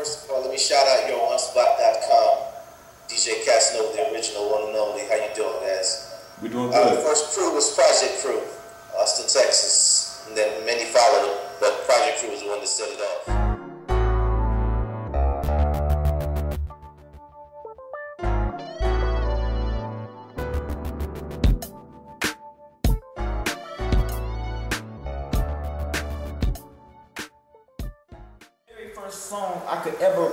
First of all, let me shout out YoOneSpot.com. DJ Cassanova, the original one and only. How you doing, guys? We're doing good. The first crew was Project Crew, Austin, Texas. And then many followed, but Project Crew was the one that set it off. First song I could ever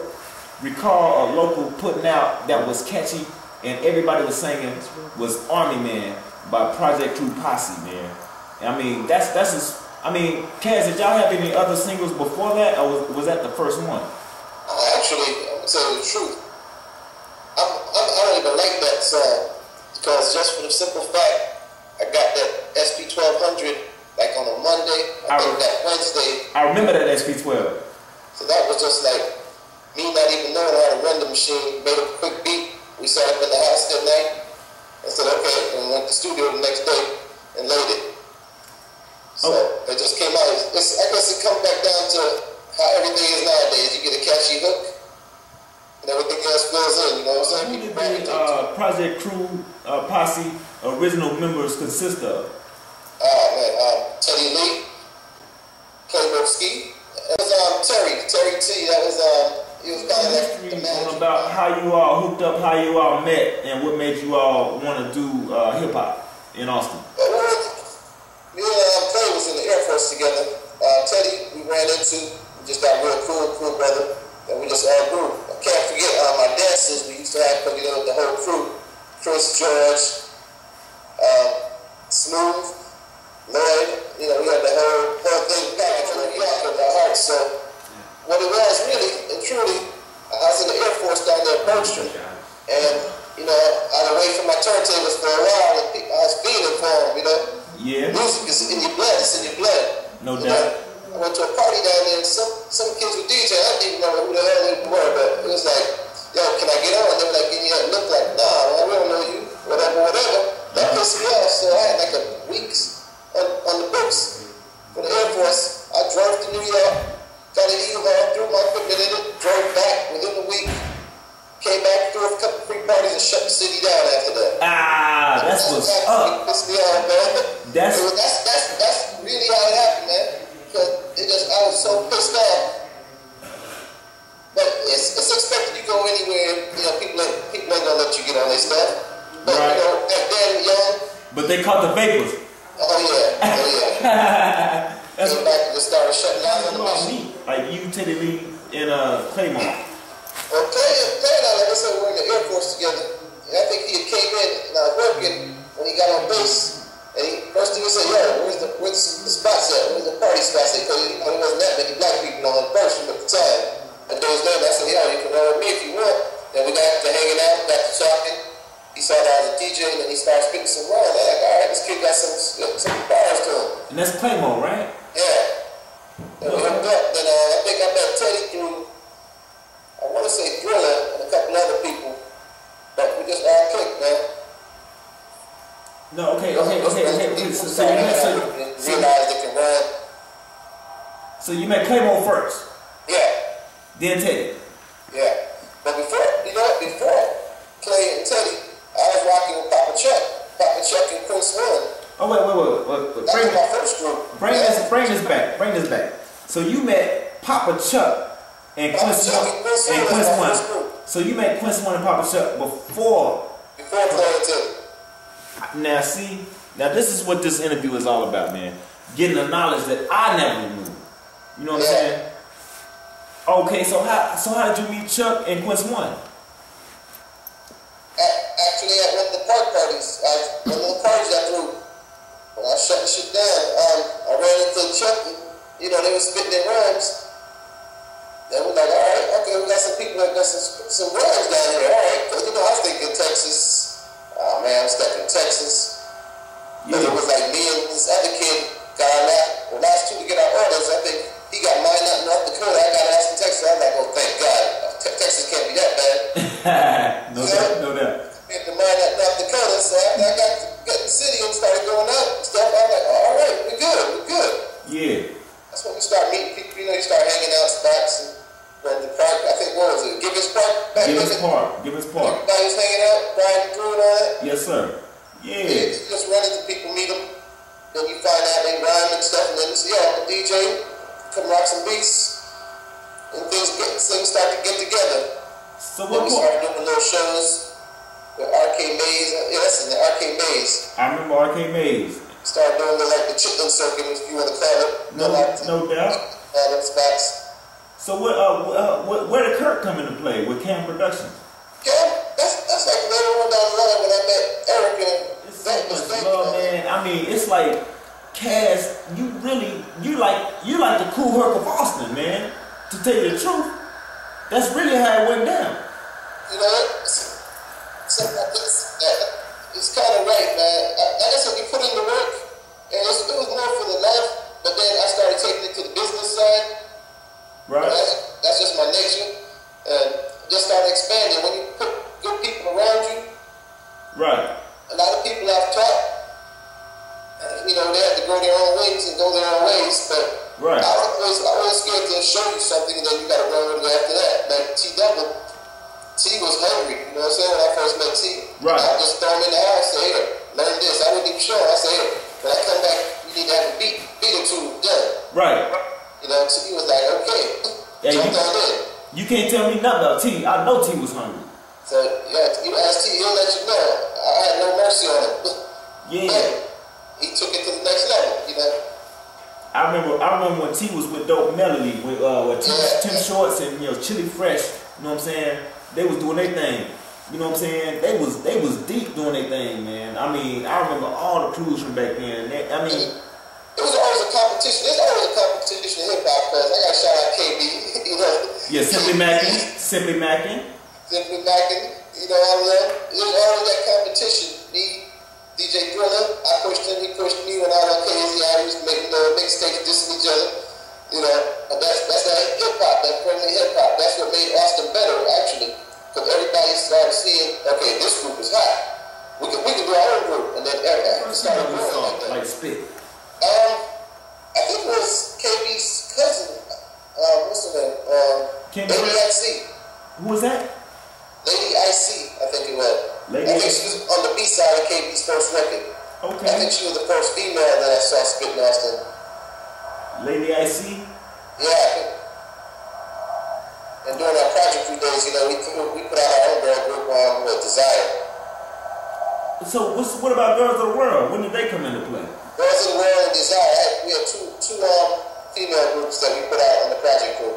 recall a local putting out that was catchy and everybody was singing was Army Man by Project Crew Posse, man. And I mean, that's just, I mean, Kaz, did y'all have any other singles before that, or was that the first one? Actually, I'm gonna tell you the truth. I don't even like that song because just for the simple fact, I got that SP 1200 like on a Monday. I think that Wednesday. I remember that SP 12. So that was just like me not even knowing how to run the machine. Made a quick beat. We sat up in the house that night and said, okay, and went to the studio the next day and laid it. So it just came out. I guess it comes back down to how everything is nowadays. You get a catchy hook and everything else fills in. You know what I'm saying? Who did the Project Crew Posse original members consist of? Teddy Lee, Playboy Ski. It was Terry T. That was he was kind of like the manager. About how you all hooked up, how you all met, and what made you all want to do hip hop in Austin. Me and Clay was in the Air Force together. Teddy, we ran into. We just got real cool brother, and we just all grew. I can't forget my dances we used to have put together with the whole crew: Chris, George, Smooth, Lloyd. You know, we had the whole thing packaged like with our hearts. So what it was really and truly, I was in the Air Force down there at Bergstrom, and you know, I was away from my turntables for a while, and I was feeling for them. You know, music is in your blood. It's in your blood. No doubt. I went to a party down there, and some kids were DJ. I didn't even know who the hell they were, but it was like, yo, can I get on? They were like, give me that look, like, nah, man, we don't know you, whatever. That pissed me off, so I had like a week's on the books for the Air Force. I drove to New York, got an U-Haul, threw my equipment in it, drove back within a week, came back, threw a couple free parties, and shut the city down after that. That's what's up. Pissed me off, man. That's really how it happened, man. Because I was so pissed off. But it's expected you go anywhere. You know, people ain't gonna let you get on their stuff. But you know, back then, young. But they caught the vapors. Oh yeah. That's came back and just started shutting down on the mission. Like you, Teddy Lee, and Claymore. Well, Clay and I, like I said, we were in the Air Force together. And I think he had came in and I was working when he got on base. And first thing he said, yo, where's the spots at? Where's the party spots at? Because there wasn't that many black people on the Bergstrom at the time. And those days, I said, yo, you can roll with me if you want. Then we got to hanging out, got to talking. He saw that I was a DJ, and then he started spitting some rhymes. I'm like, all right, this kid got some bars to him. And that's Claymore, right? Yeah. Then we hooked up. Then I think I met Teddy through, I want to say Thriller and a couple other people. But we just all clicked, man. No, okay. So you met Claymore first? Yeah. Then Teddy? Yeah. But before Clay and Teddy, I was rocking with Papa Chuck and Prince One. Oh, wait. That was my first group. Bring this back. So you met Papa Chuck and Quince One. So you met Quince One and Papa Chuck before Clay and Teddy. Now see, this is what this interview is all about, man. Getting the knowledge that I never knew. You know what I'm saying? Okay, so how did you meet Chuck and Quince One? Actually, at one of the parties I threw, when I shut the shit down, I ran into Chuck, and, you know, they were spitting their rhymes. They were like, all right, okay, we got some people that got some rhymes down here, all right. Because, you know, I was thinking Texas. Oh, man, I'm stuck in Texas. Because it was like me and this other kid got our last two to get our orders. I think he got mine out in North Dakota. I got asked in Texas. I was like, oh, thank God. Texas can't be that bad. No doubt. We had the mine out in North Dakota. So after I got to the city and started going out and stuff, I was like, oh, all right, we're good. Yeah. That's when we start meeting people. You know, you start hanging out spots. And when the park, I think Give us part. Give us part. Everybody was hanging out, Brian and Drew and all that. Yes, sir. Yeah. You just run into people, meet them. Then you find out they rhyme and stuff, and then you say, yeah, I'm a DJ, come rock some beats. And things start to get together. So then we started doing little shows with Arcade Maze. Yeah, that's in the Arcade Maze. I remember Arcade Maze. Started doing the chitlin circuit, if you want to call it. No doubt. Them spots. So where did Kurt come into play with Cam Productions? Cam, that's like later on down the line when I met Eric and love, man. I mean, it's like Cass, you like the Cool Herc of Austin, man. To tell you the truth, that's really how it went down. You know, something like this, it's kind of right, man. Like I said, we put in the work, and it was more for the love, but then I started taking it to the business side. Right. That's just my nature, and just started expanding. When you put good people around you, right. A lot of people I've taught, you know, they have to go their own wings and go their own ways, but right. I was scared to show you something, and then you got to run with it after that. Like T was hungry, you know what I'm saying, when I first met T. Right. I just throw him in the house, say, here, learn this. I wouldn't even show him. I say, here, when I come back, you need to have a beat or two done. Right. You know, T was like, okay, jump on in. You can't tell me nothing about T. I know T was hungry. So, yeah, you ask T, he'll let you know. I had no mercy on him. Yeah. But he took it to the next level, you know. I remember when T was with Dope Melody, with Tim Shorts and Chili Fresh. You know what I'm saying? They was doing their thing. You know what I'm saying? They was deep doing their thing, man. I mean, I remember all the crews from back then. It was always a competition. There's always a competition in hip hop because I got to shout out KB. You know. Yeah, Simply Mackin. Simply Mackin. You know, all of them. There's always that competition. Me, DJ Driller, I pushed him, he pushed me when I was on KZI. We was making mixtapes dissing each other. You know, and that's that hip hop, that friendly hip hop. That's what made Austin better, actually. Because everybody started seeing, okay, this group is hot. We can do our own group. And then everybody started growing like that. Like Spit. I think it was KB's cousin. What's her name? Lady IC. Who was that? Lady IC, I think it was. I think she was on the B side of KB's first record. Okay. I think she was the first female that I saw spit in Austin. Lady IC? Yeah, I think. And during our Project Crew days, you know, we put out our own girl group with Desire. So what about Girls of the World? When did they come into play? Girls of the World and Desire, we had two female groups that we put out on the Project Crew.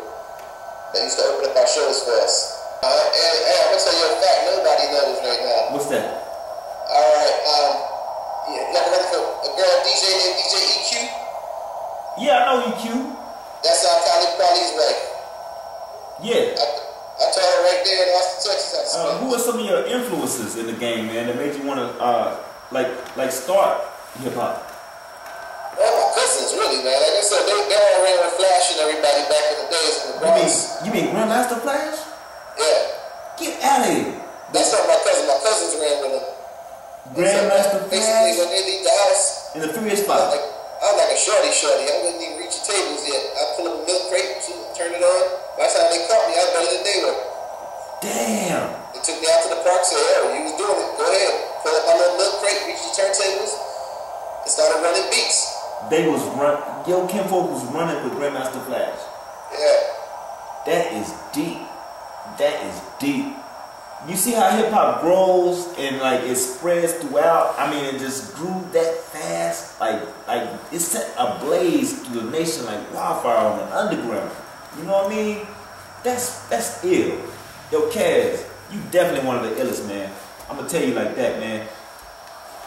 They used to open up our shows for us. And I'm going to tell you a fact nobody knows right now. What's that? Alright, you ever heard of a girl DJ named DJ EQ? Yeah, I know EQ. That's our Khalid Kweli's wife. Yeah. I told her right there in Austin, Texas. Who are some of your influences in the game, man, that made you want to like start hip hop? Well, my cousins, really, man. Like I said, they all ran with Flash and everybody back in the days in the Bronx. You mean Grandmaster Flash? Yeah. Get out of here. That's not my cousin. My cousins ran with him. Grandmaster Flash? Basically, when they leave the house. In the 3-inch spot. I'm like a shorty. I wouldn't even reach the tables yet. I pull up a milk crate, turn it on. By the time they caught me, I was better than they were. Damn. They took me out to the park, said, "Hey, you was doing it. Go ahead. Pull up my little milk crate, reach the turntables, and started running beats." Kinfolk was running with Grandmaster Flash. Yeah. That is deep. That is deep. You see how hip hop grows and like it spreads throughout. I mean, it just grew that fast. Like it set a blaze through the nation like wildfire on the underground. You know what I mean? That's ill. Yo, Kaz, you definitely one of the illest, man. I'm gonna tell you like that, man.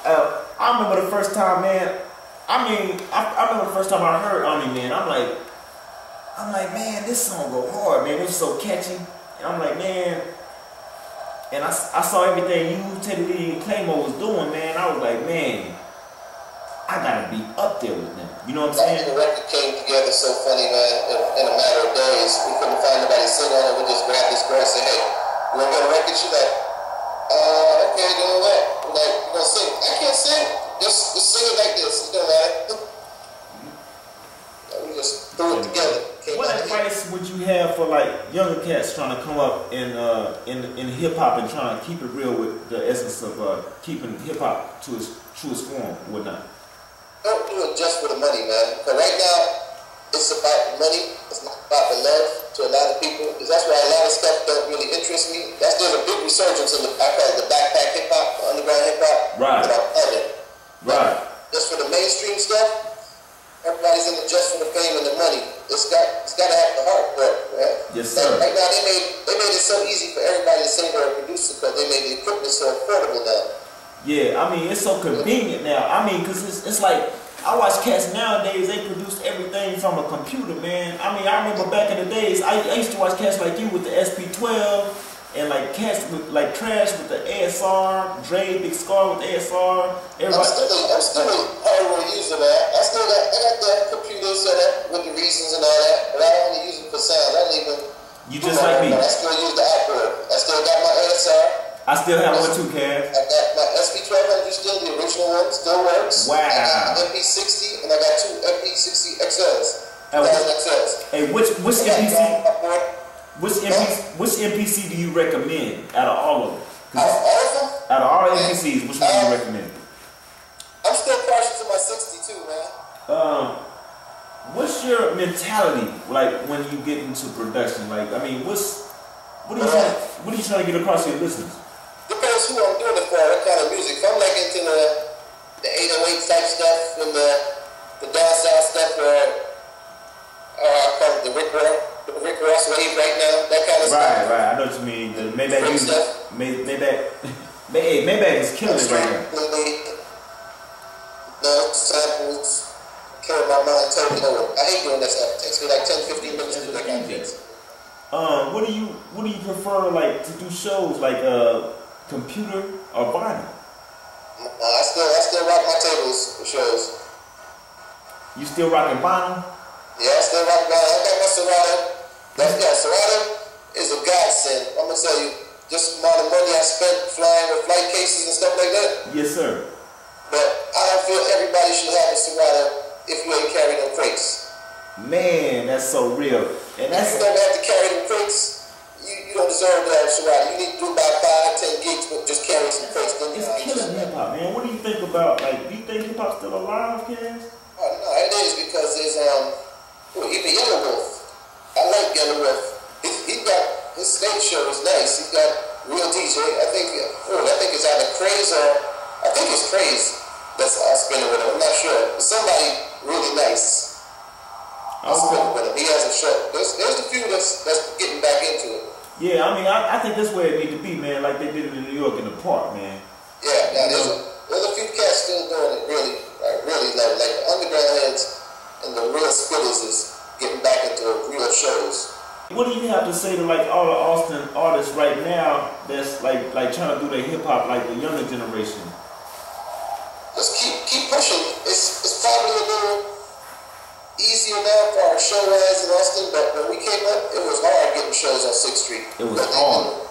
I remember the first time, man. I remember the first time I heard Army, man. I'm like, man, this song go hard, man. It was so catchy. And I'm like, man. And I saw everything you, Teddy Lee, and Claymore was doing, man. I was like, man, I gotta be up there with them. You know what I'm saying? The record came together so funny, man, in a matter of days. We couldn't find nobody to sing on it. We just grabbed this girl and said, hey, you wanna get a record? She's like, okay, doing what? We're like, you gonna sing? I can't sing. Just sing it like this. You know, man. We just threw it together. advice would you have for like younger cats trying to come up in hip hop and trying to keep it real with the essence of keeping hip hop to its truest form, whatnot? Don't do it just for the money, man. Because right now it's about money. It's not about the love to a lot of people. Because that's why a lot of stuff don't really interest me. There's a big resurgence in I call it the backpack hip hop, underground hip hop. Right. Right. Just for the mainstream stuff, everybody's in it just for the fame and the money. It's got to have the heart for it, right? Yes, sir. Right now they made it so easy for everybody to say they're a producer because they made the equipment so affordable now. Yeah, I mean, it's so convenient now. I mean, because it's like, I watch cats nowadays, they produce everything from a computer, man. I mean, I remember back in the days, I used to watch cats like you with the SP12, and like cats with, like Trash with the ASR, Dre, Big Scar with the ASR. Everybody. I'm still a hardware user, man. I got the computer set up with the reasons and all that, but I only use it for sound. I don't even. You just like me. I still use the outboard. I still got my ASR. I still have one too, Cass. I got my SP1200 still, the original one, still works. Wow. I got MP60, and I got two MP60 XLs. XLs. Hey, which MPC do you recommend out of all of them? Out of all of them? Out of all MPCs, which one do you recommend? I'm still partial to my 62, man. What's your mentality like when you get into production? Like, I mean, what are you trying to get across to your listeners? Depends who I'm doing it for, what kind of music. If I'm like into the 808 type stuff and the down south stuff, or I call it the Rick Ross wave right now, that kind of stuff. Right, I know what you mean. The Maybach is killing it right now. No samples, killing my mind totally over. I hate doing that stuff. It takes me like 10-15 minutes to do that kind of things. What do you prefer, like, to do shows like computer or vinyl? I still rock my tables for shows. You still rocking vinyl? Yeah, I still rock vinyl. I got my Serato. Serato is a godsend. I'm gonna tell you, just the amount of money I spent flying with flight cases and stuff like that. Yes, sir. But I don't feel everybody should have a Serato if you ain't carrying no crates. Man, that's so real. And that's if you don't have to carry them crates, you don't deserve to have a Serato. You need to do about 5-10 gigs, but just carry some crates. It's killing hip hop, man. What do you think about, like, do you think hip hop's still alive, Cass? Oh, no, it is because there's even Yellow Wolf. I like Yellow Wolf. He got his stage show is nice. He's got real DJ. I think it's either Craze or I think it's Craze that's spinning with him. I'm not sure. But somebody really nice. He has a show. There's a few that's getting back into it. Yeah, I mean, I think that's where it need to be, man. Like they did it in New York in the park, man. Yeah, there's a few cats still doing it really like the underground heads and the real spitters is getting back into real shows. What do you have to say to like all the Austin artists right now that's like trying to do their hip hop like the younger generation? Just keep pushing. It's probably a little easier now for our show wise in Austin, but when we came up, it was hard getting shows on 6th Street. It was hard.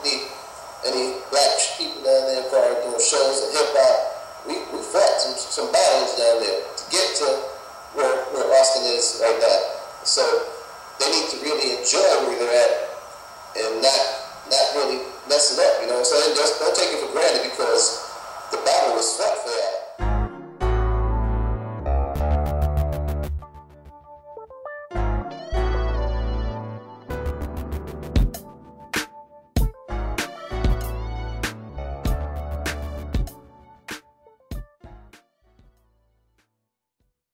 Any black people down there for doing shows and hip hop. We fought some battles down there to get to where Austin is right now. So they need to really enjoy where they're at and not really mess it up. You know what I'm saying? Just don't take it for granted.